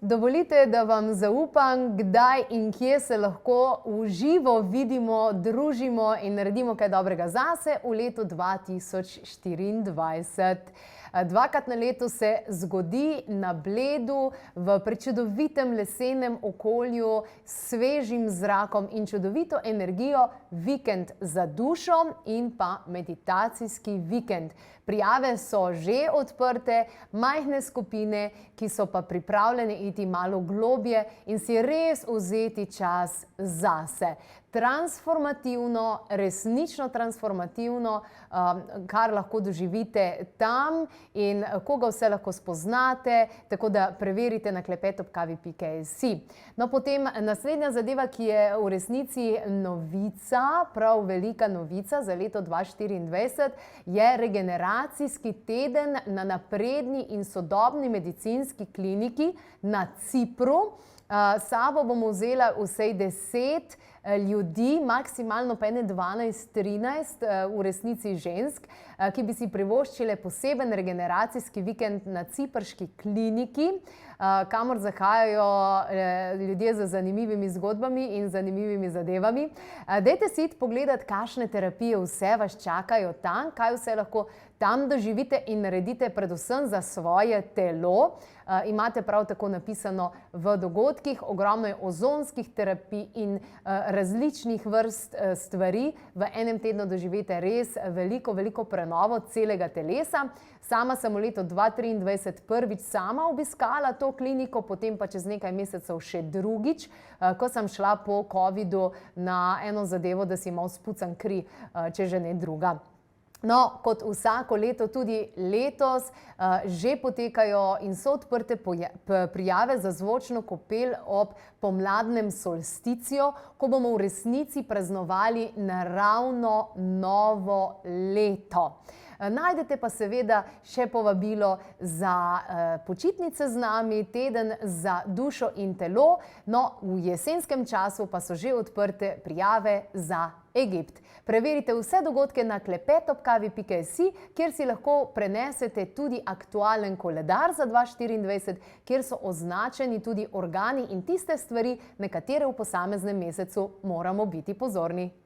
Dovolite, da vam zaupam, kdaj in kje se lahko v živo vidimo, družimo in naredimo kaj dobrega zase v letu 2024. Dvakrat na leto se zgodi na Bledu v prečudovitem lesenem okolju s svežim zrakom in čudovito energijo vikend za dušo in pa meditacijski vikend. Prijave so že odprte, majhne skupine, ki so pa pripravljene iti malo globje in si res vzeti čas zase. Transformativno, resnično transformativno, kar lahko doživite tam in koga vse lahko spoznate, tako da preverite na klepetobkavi.si. No, potem naslednja zadeva, ki je v resnici novica, prav velika novica za leto 2024, je regeneracijski teden na napredni in sodobni medicinski kliniki na Cipru. Sabo bomo vzela vsej 10 ljudi, maksimalno pa 12-13 v resnici žensk, ki bi si privoščile poseben regeneracijski vikend na ciprški kliniki, kamor zahajajo ljudje z zanimivimi zgodbami in zanimivimi zadevami. Dajte si iti pogledati, kakšne terapije vse vas čakajo tam, kaj vse lahko tam doživite in naredite predvsem za svoje telo. Imate prav tako napisano v dogodkih, ogromno je ozonskih terapij in različnih vrst stvari. V enem tednu doživite res veliko prenovo celega telesa. Sama sem v letu 2023 prvič sama obiskala to kliniko, potem pa čez nekaj mesecev še drugič, ko sem šla po covidu na eno zadevo, da si malo spucam kri, če že ne druga. No, kot vsako leto, tudi letos že potekajo in so odprte prijave za zvočno kopel ob pomladnem solsticijo, ko bomo v resnici praznovali naravno novo leto. Najdete pa seveda še povabilo za počitnice z nami, teden za dušo in telo, no, v jesenskem času pa so že odprte prijave za Egipt. Preverite vse dogodke na klepetobkavi.si, kjer si lahko prenesete tudi aktualen koledar za 2024, kjer so označeni tudi organi in tiste stvari, na katere v posameznem mesecu moramo biti pozorni.